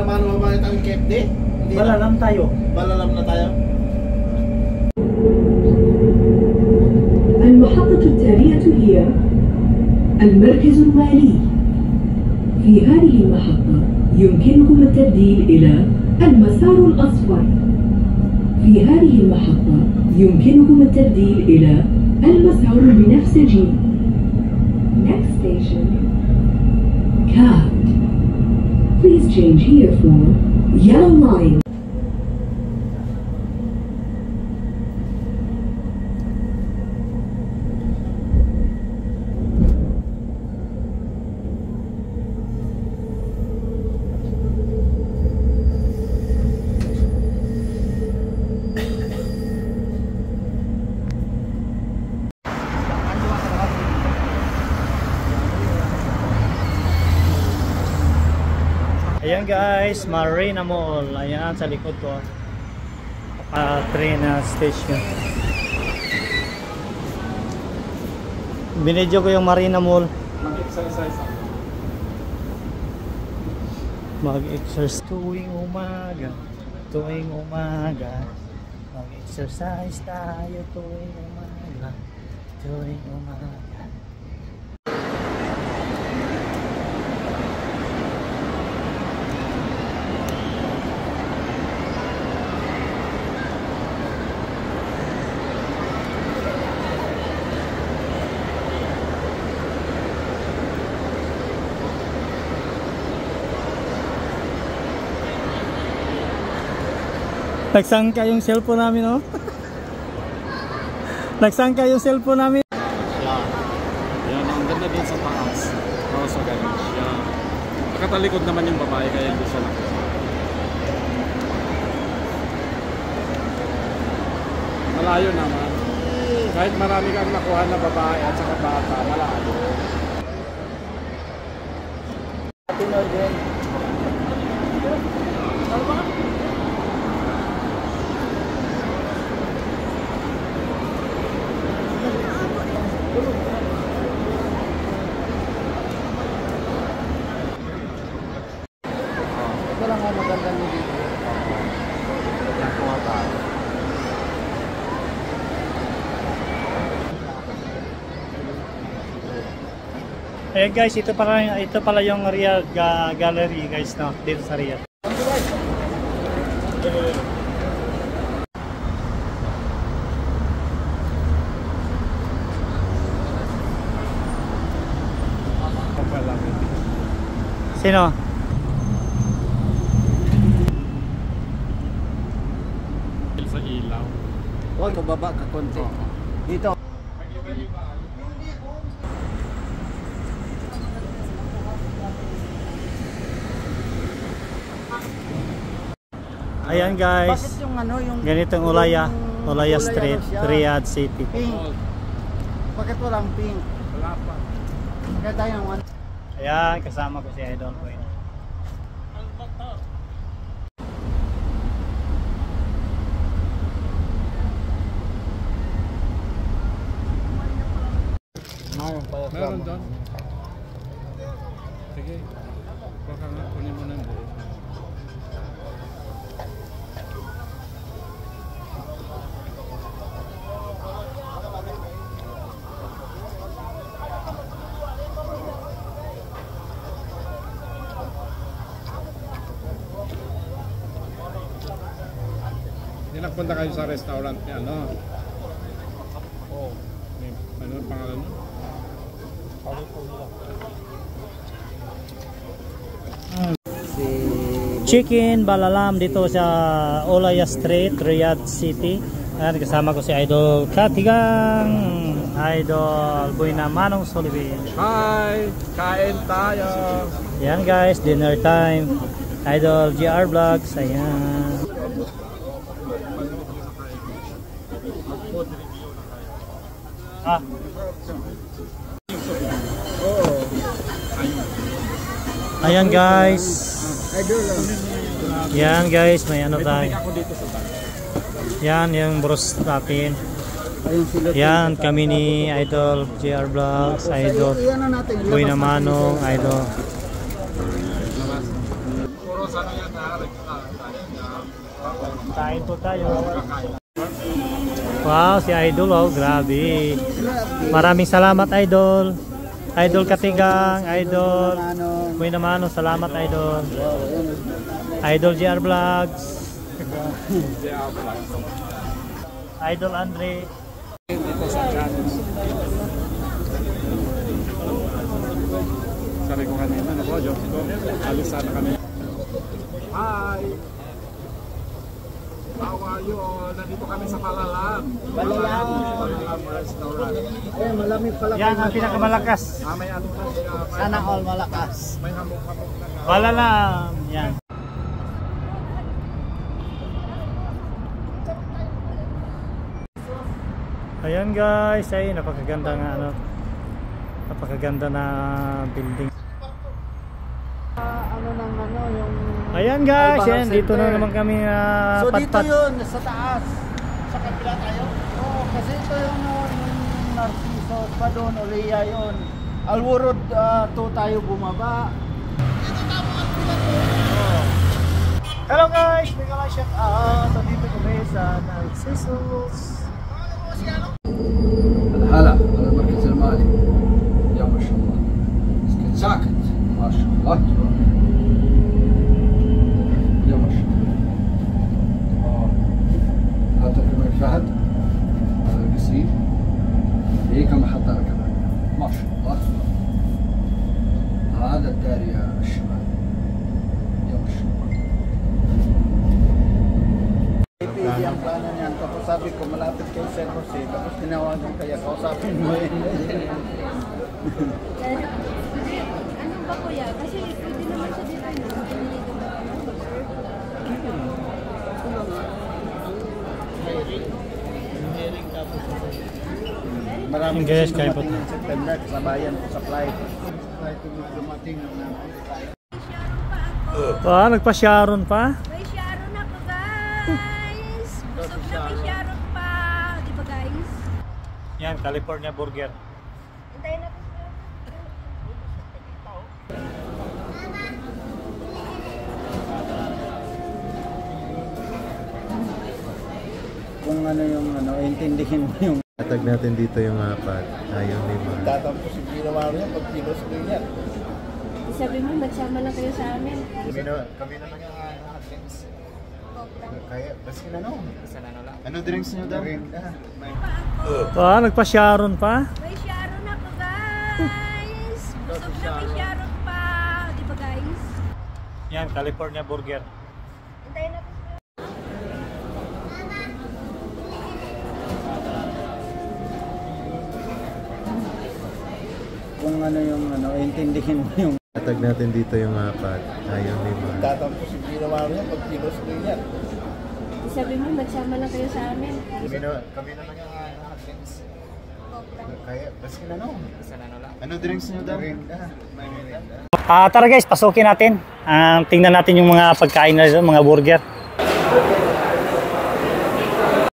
naman mabangit ang KFD? Balalam tayo. Balalam na tayo. المحطة التالية هي المركز المالي. في هذه المحطة يمكنكم التبديل إلى المسار الأصفر. في هذه المحطة يمكنكم التبديل إلى المسار البنفسجي. Next station, Cab. Please change here for Yellow Line. Ayan guys, Marina Mall. Ayan sa likod ko. Train station. Binidyo ko yung Marina Mall. Mag-exercise ako. Mag-exercise tuwing umaga. Tuwing umaga. Mag-exercise tayo tuwing umaga. Tuwing umaga. Nagsangka yung cellphone namin, oh. Nagsangka yung cellphone namin. Yan, ang ganda din sa taas. Rosa Garage. Yan. Nakatalikod naman yung babae kaya hindi siya nakita. Malayo naman. Kahit marami kang nakuha na babae at saka bata, malayo. Pinoy din. Ito lang ang maganda nyo dito. Nakuha tayo. Eh guys, ito pala yung Riyadh Gallery guys, no, dito sa Riyadh. Sino? Sa ilaw. Huwag bababa ka konti. Dito. Ayan guys. Bakit yung ano yung Ganitong Ulaya Street, Riyadh City. Pink. Bakit walang pink? Wala pa. Kaya tayo ng one. Ayan, kasama ko si Idol Boy. Meron doon. Sige. Baka nga, kunin mo ng buo. Nagpunta kayo sa restaurant ni ano? Oh, ano ang pangalan mo? Chicken Balalam dito sa Ulaya Street, Riyadh City. Ayan, kasama ko si Idol Katigang, Idol Buena Manong Solivin. Hi! Kain tayo! Ayan guys, dinner time. Idol GR Vlogs, ayan. Ayan guys. Yan guys, may ano tayo. Yan yung bros natin. Yan kami ni Idol GR Vlogs, Idol Buena Manong, Idol. Kain po tayo. Wow, si Idol, oh, grabe. Maraming salamat, Idol. Idol Katigang, Idol Muy Namano, salamat, Idol. Idol JR Vlogs. Idol Andre. Dito sa channel. Sabi ko kanina, Diyos ko, alis sana kami. Hi! How are you? Nandito kami sa Palalan. Palalan Restaurant. Ayan, malamig pala. Yan ang pinakamalakas. May ano na siya. Sana all malakas. May hamok-hamok na. Wala lang. Yan. Ayan guys, ay napakaganda nga ano. Napakaganda na building. Ano nang ano yung Ayan guys, Albahaw yan dito na Center. naman kami So dito patpat. yun, sa taas. Sa kabila tayo? Oo, kasi ito yung Narciso pa doon, Olea yun. Alworod 2 tayo bumaba. Hello guys, may kala shout out. Dito kami sa Narcisos. هلا على المركز المالي يا ما شاء الله مسكين ساكت ما شاء الله يا ما شاء الله هذا الملك فهد هذا القصير هي كم محطة ركبها ما شاء الله هذا الدارية الشمالي يا ما شاء الله Pili ang plano niyan. Tapos sabi ko, malapit kay San Jose. Tapos tinawagan kaya, kausapin mo yun. Ano ba kuya? Kasi pwede naman siya dito Maraming Guys, kayo po. dumating ng September, kasabayan ko sa flight. Flight ko dumating na Nagpa-Sharon pa? May Sharon ako guys! Busog na may Sharon pa! Di ba guys? Yan, California Burger. Hintayin natin siya. kung ano yung ano, intindihin mo yung Tatag natin dito yung apat. Ayaw ni Ma. tatampo si ginawa niya pag kilos ko yan. Sabi mo, magsama lang kayo sa amin. Kami na lang yung drinks. Kaya, basta na no. Ano drinks nyo daw? Nagpa-Sharon pa? May Sharon ako guys! Busog na may Sharon pa! Di ba guys? Yan, California Burger. Hintayin natin siya. Kung ano yung ano, intindihin mo yung Tatag natin dito yung apat. Ayaw ni Ma. tatampo si ginawa niya pag kilos ko yan. Sabi mo, magsama lang kayo sa amin. Kami na lang yung drinks. Kaya, basta na no. Ano drinks nyo daw? Tara guys, pasukin natin. Tingnan natin yung mga pagkain na dito, mga burger.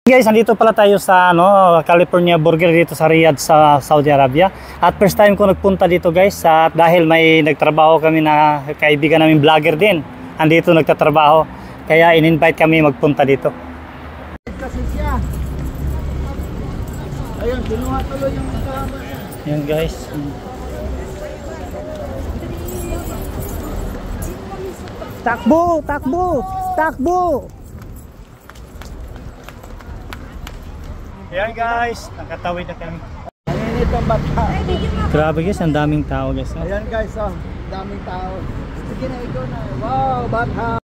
Guys, nandito pala tayo sa California Burger dito sa Riyadh sa Saudi Arabia. At first time ko nagpunta dito guys dahil may nagtrabaho kami na kaibigan namin vlogger din. Andito nagtatrabaho. Kaya in-invite kami magpunta dito. Kasi siya. Ayun, kinuha tuloy yung kasama niya. Yan guys. Takbo! Takbo! Takbo! Yan guys, nakatawid na kami. Naninit ang bata. Grabe guys, ang daming tao guys. Ayan guys, daming tao. Sige na, ikaw na. Wow, bata.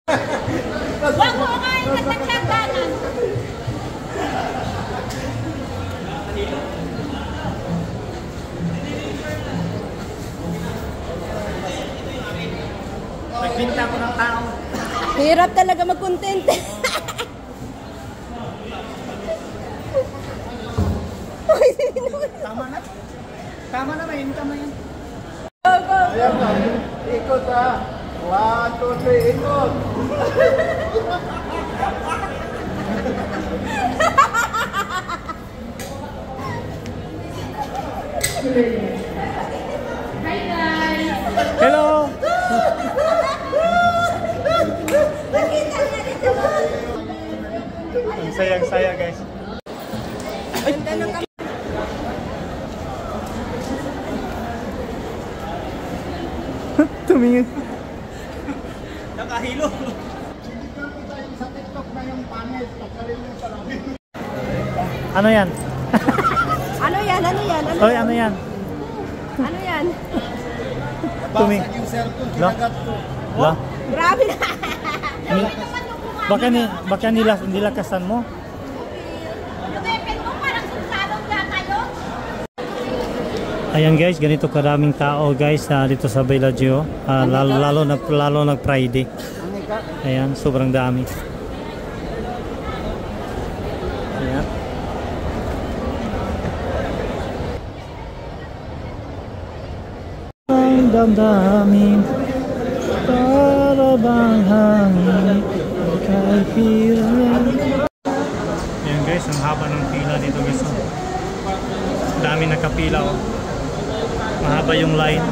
Wag mo kain ka sa tiyaganan! Nagpinta ko ng tao. Hirap talaga mag-content. Tama na, may tama yan. Ayan na, ikot ha. 1, 2, 3, ikot. Hello! Sayang-saya guys. Ganda ng kamay. Tumingin. Nakahilo. Kita yung sa TikTok na yung pangit. Nakalimutan namin. Ano yan? Ano yan? Ano yan? Ano Oy, yan? ano yan? Ano yan? Basag yung cellphone, kinagat ko. La? Grabe na. Baka nilakasan mo? Yung weapon mo parang sumsalong yata yun. Ayan guys, ganito karaming tao guys dito sa Bellagio. Lalo na Friday. Ayan, sobrang dami. Ayan. Ang damdamin para bang hangin kay hirang. Ayan guys, ang haba ng pila dito guys. Dami nakapila oh. Mahaba yung line.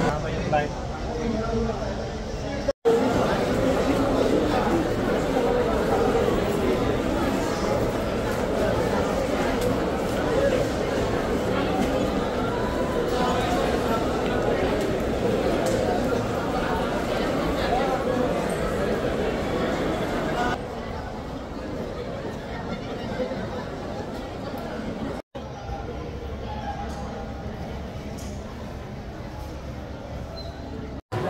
Mahaba yung line.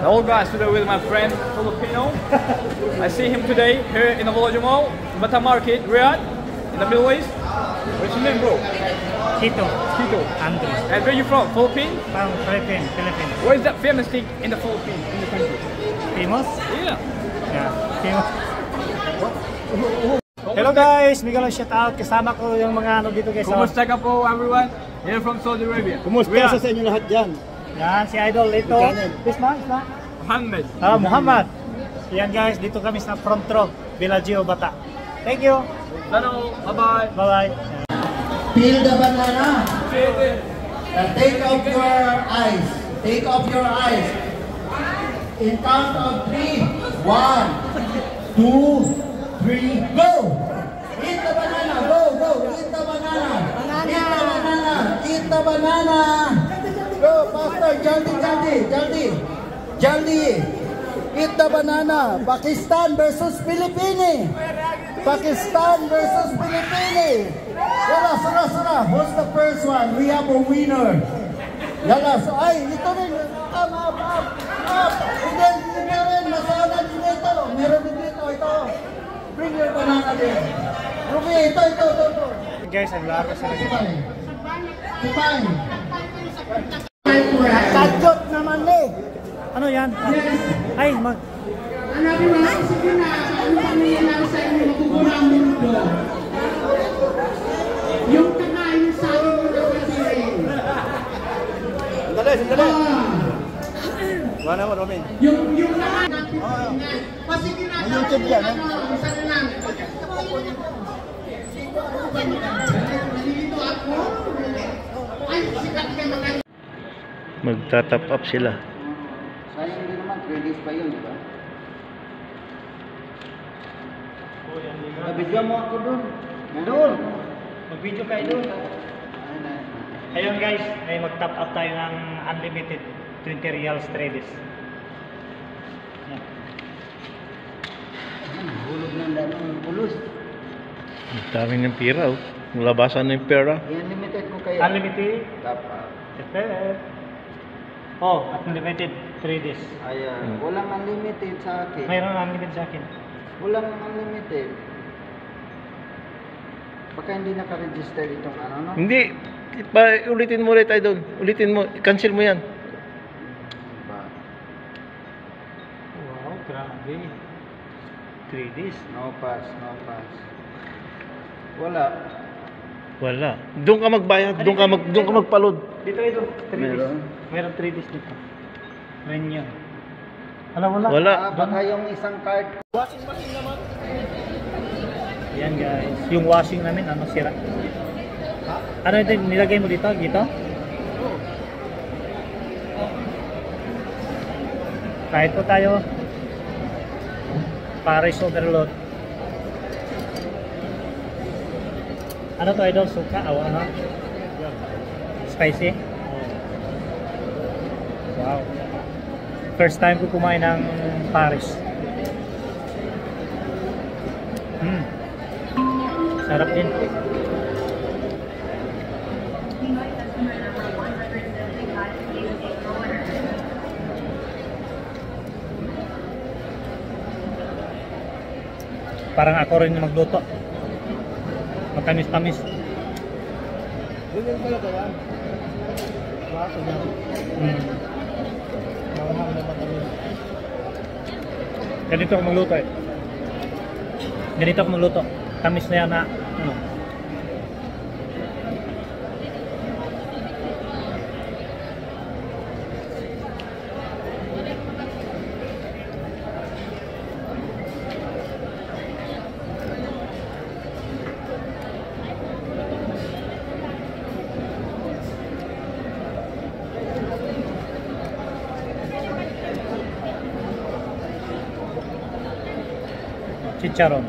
Hello guys, today with my friend Filipino. I see him today here in the Bellagio Mall, Mata Market, Riyadh, in the Middle East. What's your name, bro? Tito. Tito. Andres. And where you from? Philippines? From Philippines. What is that famous thing in the Philippines, in the country? Famous? Yeah. Yeah, famous. Hello guys, Miguel shout out. Kasama ko yung mga ano dito guys. Kumusta ka po everyone? Here from Saudi Arabia. Kumusta sa inyo lahat dyan? Yan, si Idol dito. Isma? Muhammad. Muhammad. Yan guys, dito kami sa front row, Bellagio, Bata. Thank you. Hello, bye-bye. Bye-bye. Peel the banana. Take off your eyes. Take off your eyes. In count of 3. 1, 2, 3, go! Eat the banana. Go, go. Eat the banana. Eat the banana. Eat the banana. Go, faster. Jaldi, jaldi, jaldi. Jaldi. Eat the banana. Pakistan versus Philippines. Pakistan versus Philippines. Yala, sura. Who's the first one? We have a winner. Yala, so ay, ito rin. Up. And then, ito rin. Masana din ito. Meron din dito. Ito. Bring your banana din. Ruby, ito. Guys, ang laro sa Kupay. Kadjot naman eh. ano yan? Ay, Hanapin mo lang sige na ano nangyayari sa inyo magugula ang mundo. Yung kakain sa akin mo na kasi Sandali. wala mo, Robin. yung lahat pasige na YouTube yan, sa lang. Nalilito ako. Ay, sikat ka mga Magta-top up sila. Sayang din naman, 3 days pa yun, di ba? Nabidyo mo ako doon. Doon. Mag-video kayo doon. Ayun guys, ay mag-top up tayo ng unlimited 20 reals 3 days. Yan. Hulog ng daming pulos. Ang dami ng pera oh. Labasan ng pera. I-unlimited ko kayo. Unlimited? Dapat. Oh, unlimited 3 days. Ayan. Walang unlimited sa akin. Mayroon unlimited sa akin. Walang unlimited. Baka hindi naka-register itong ano, no? Hindi. Ulitin mo ulit tayo doon. Ulitin mo. Cancel mo yan. Ba? Wow, grabe. 3 days. No pass. Wala. Wala. Doon ka magbayad. Doon ka magpaload. Dito ito, 3 days. Meron? Meron 3 days dito. Renew. Wala. Wala. Baka yung isang card. Yan guys. Yung washing namin, ano, sira. Ano ito, nilagay mo dito? Kahit po tayo. Paris overload. Ano to idol? Suka? O ano? Spicy? Wow. First time ko kumain ng Paris. Sarap din. Parang ako rin yung magluto. Matamis-tamis. Ganyan talaga yan. Bakit yan? Mahal na matamis. Ganito ako magluto eh. Ganito ako magluto. Tamis na yan na ano. Chicharon.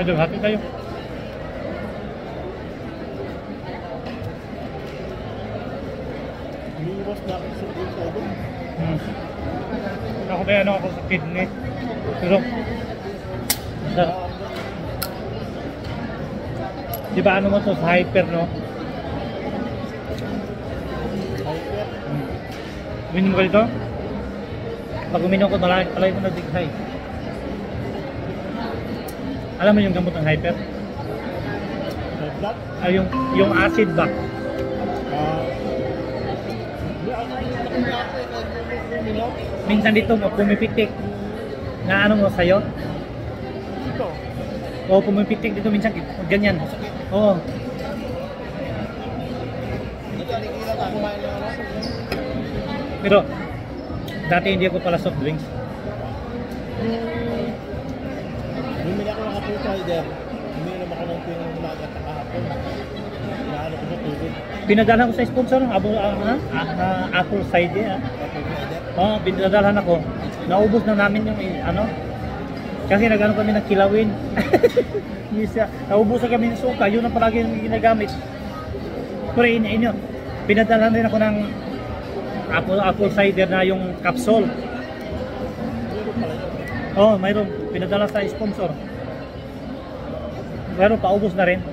Aduh, hati tayo. Iniiwas na ako sa ulo. Ako may ano ako sa kidney. Pero, di ba ano mo to sa hyper, no? Hyper? Uminom ka dito? Pag uminom ko, palagi ko na-dighay. Alam mo yung gamot ng hyper? Ay, yung acid ba? Minsan dito mo, pumipitik. Na ano mo sa'yo? Ito? Oo, pumipitik dito minsan. Ganyan. Oo. Pero, dati hindi ako pala soft drinks. Bumili ako ng apple cider. Uminom ako ng tuwing umaga at kahapon. Naano ko sa tubig. Pinadala ko sa sponsor ng apple cider. Oo, pinadala ako. Naubos na namin yung ano. Kasi nagano kami ng kilawin. Naubos na kami ng suka. Yun ang palagi yung ginagamit. Pero inyo, pinadala rin ako ng apple cider na yung capsule. Oh, mayroon. Pinadala sa sponsor. Pero paubos na rin.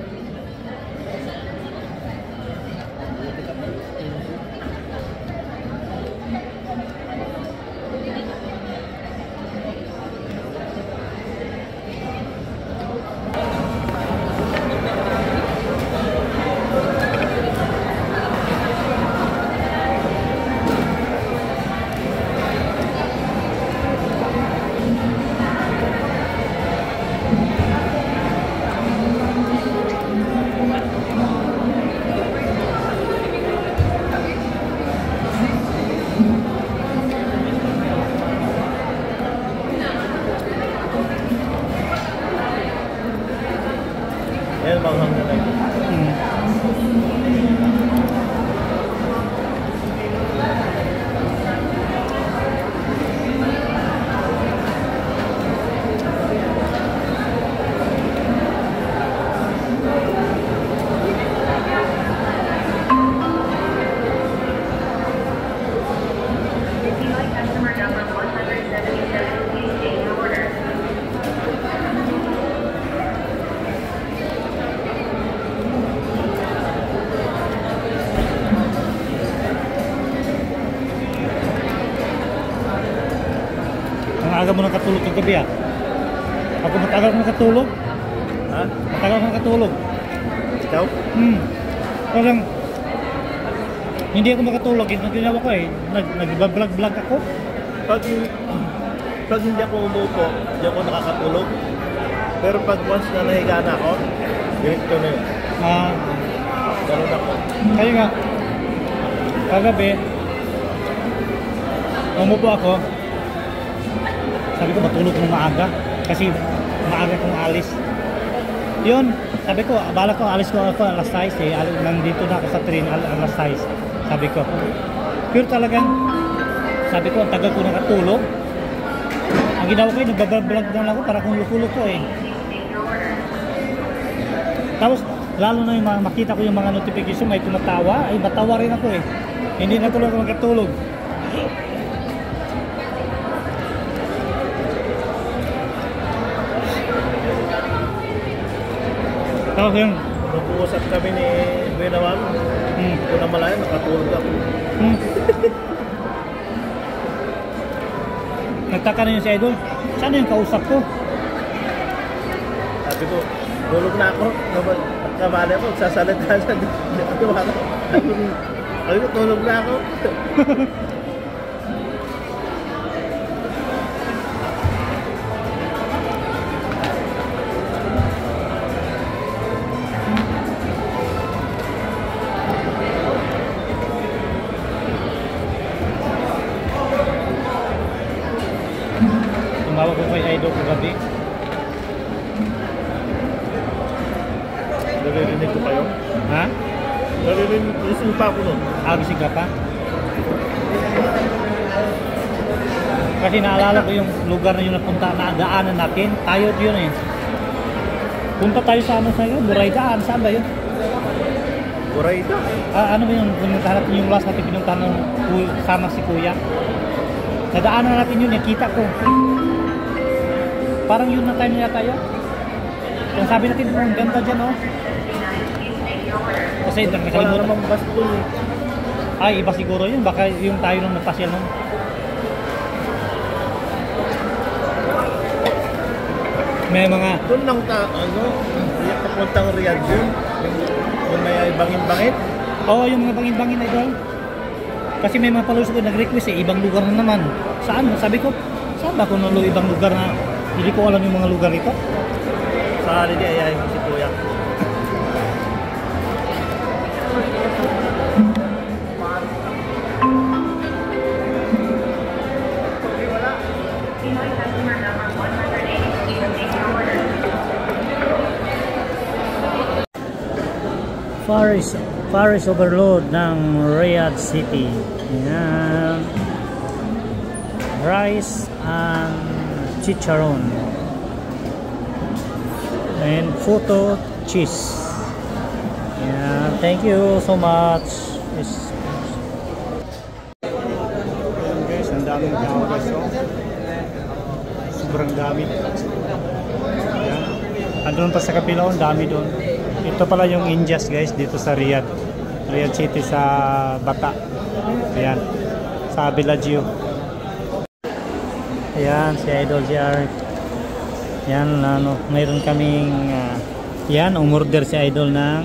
Yan bang hanggang na ito? Ang aga mo nang katulog kagabi ah. Ako matagal ko nakatulog. Ha? Matagal ko nakatulog. Ikaw? Parang hindi ako makatulog. Yung ginawa ko eh, nag-vlog ako. Pag pag hindi ako umupo, hindi ako nakakatulog. Pero pag once na nahiga na ako, direkto na yun. Ganun ako. Kaya nga, kagabi, umupo ako, sabi ko matulog ng maaga kasi maaga kong alis. Yun, sabi ko, bala ko, alis ko ako alas 6 eh, nandito na ako sa train alas 6, sabi ko. Pero talagang, sabi ko, ang tagal ko nakatulog. Ang ginawa ko yun, nagbablog na lang ako para kung luko-luko eh. Tapos, lalo na yung makita ko yung mga notification, may tumatawa, ay batawa rin ako eh. Hindi na tuloy ako makatulog. Tapos yun, nag-uusap kami ni Buenawan. Kung na malaya, nakatulog ako. Nagtaka na yun si Idol, saan yung kausap ko? Sabi ko, tulog na ako. Kamali ako, sasalita sa sabi ko, tulog na ako. Tumawag ko kay Idol kagabi. Naririnig ko kayo? Ha? Naririnig pa ako nun. Gising ka pa? Kasi naalala ko yung lugar na yung napunta na daanan natin. Tayo yun eh. Punta tayo sa ano sa'yo? Buraydaan. Saan ba yun? Burayda? Ano ba yung pinuntahan natin yung last natin pinuntahan ng sama si Kuya? Nadaanan natin yun. Nakita ko. Parang yun na time na tayo. Kung sabi natin, ang ganda dyan oh. Kasi wala namang bus doon eh. Ay, iba siguro yun. Baka yung tayo nung napasyal nun. May mga... Doon lang yung papuntang Riyadh yun. Yung may bangin-bangin. Oo, yung mga bangin-bangin na doon. Kasi may mga followers ko nag-request eh. Ibang lugar na naman. Saan? Sabi ko, saan ba kung nalo ibang lugar na... Hindi ko alam yung mga lugar dito. Sa holiday, ayayin ko si Kuya. Paris Overload ng Riyadh City. Ayan. Rice and chicharon. And photo cheese. Yeah, thank you so much. Yes. Guys, ang daming tao guys. Sobrang dami. Ayan. Andun pa sa kapila, ang dami doon. Ito pala yung Injas guys dito sa Riyadh City sa Bata. Ayan, sa Bellagio. Ayan si Idol GR. Yan, mayroon kaming yan, umorder si Idol ng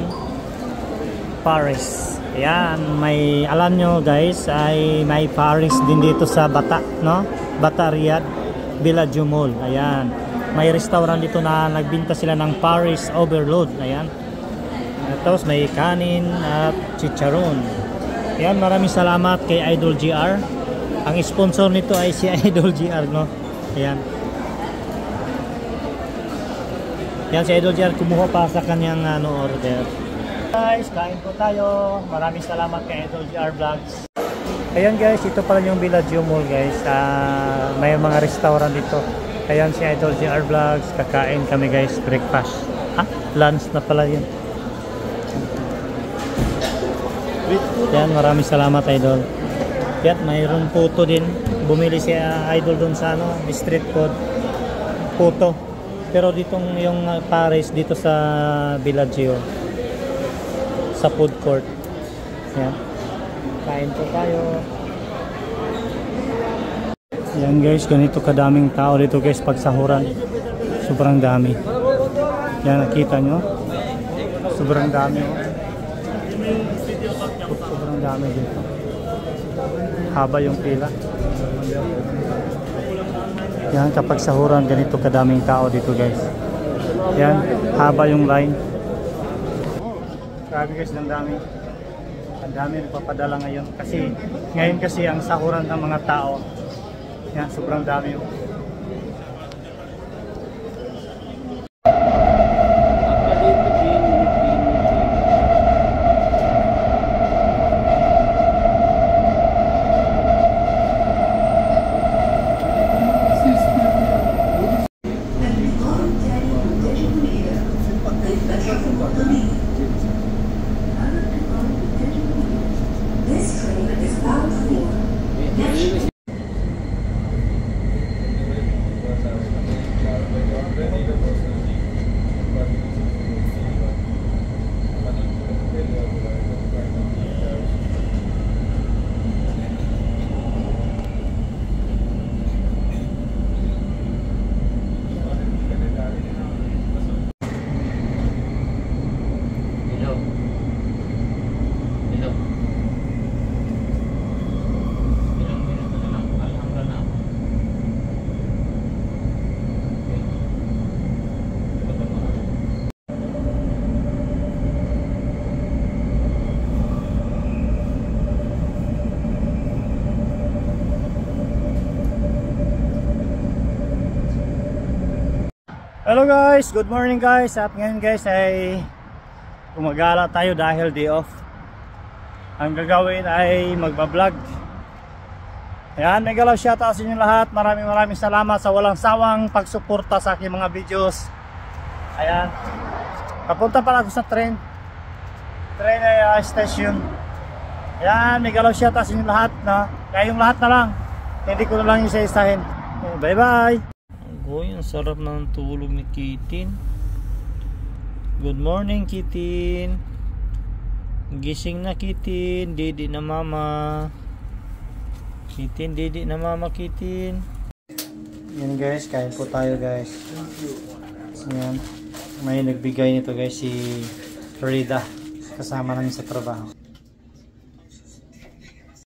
Paris. Ayan, may alam nyo guys, ay may Paris din dito sa Bata, no? Bata Riyadh Bellagio Mall. Ayan, may restaurant dito na nagbinta sila ng Paris Overload. Ayan, tapos may kanin at chicharon. Ayan, maraming salamat kay Idol GR. Ang sponsor nito ay si Idol GR, no? Ayan. Yan si Idol GR kumuha pa sa kanyang order. Guys, kain po tayo. Maraming salamat kay Idol GR Vlogs. Ayan guys, ito pala yung Bellagio Mall guys. May mga restaurant dito. Ayan si Idol GR Vlogs. Kakain kami guys, breakfast. Lunch na pala yun. Yan, maraming salamat Idol. Yan, mayroon photo din. Bumili si Idol doon sa street food photo. Pero ditong yung Paris dito sa Bellagio sa food court. Yan. Kain po tayo. Yan guys, ganito kadaming tao dito guys pag sahuran. Sobrang dami. Yan, nakita nyo? Sobrang dami. Sobrang dami dito. Haba yung pila. Yan, kapag sahuran, ganito kadaming tao dito guys. Yan, haba yung line. Grabe guys, ang dami. Ang dami nagpapadala ngayon. Ngayon kasi ang sahuran ng mga tao. Yan, sobrang dami. Hello guys, good morning guys. At ngayon guys ay gumagala tayo dahil day off. Ang gagawin ay magbablog. Ayan, may galaw shoutout sa inyo lahat. Maraming salamat sa walang sawang pagsuporta sa aking mga videos. Ayan, papunta pala ako sa train station. Ayan, may galaw shoutout sa inyo lahat na kayong lahat na lang. Hindi ko na lang isa-isahin. Bye bye. Uy, ang sarap ng tulog ni Kitin. Good morning, Kitin. Gising na, Kitin. Didi na mama. Kitin, didi na mama, Kitin. Yan guys, kain po tayo guys. Yan. May nagbigay nito guys si Rida. Kasama namin sa trabaho.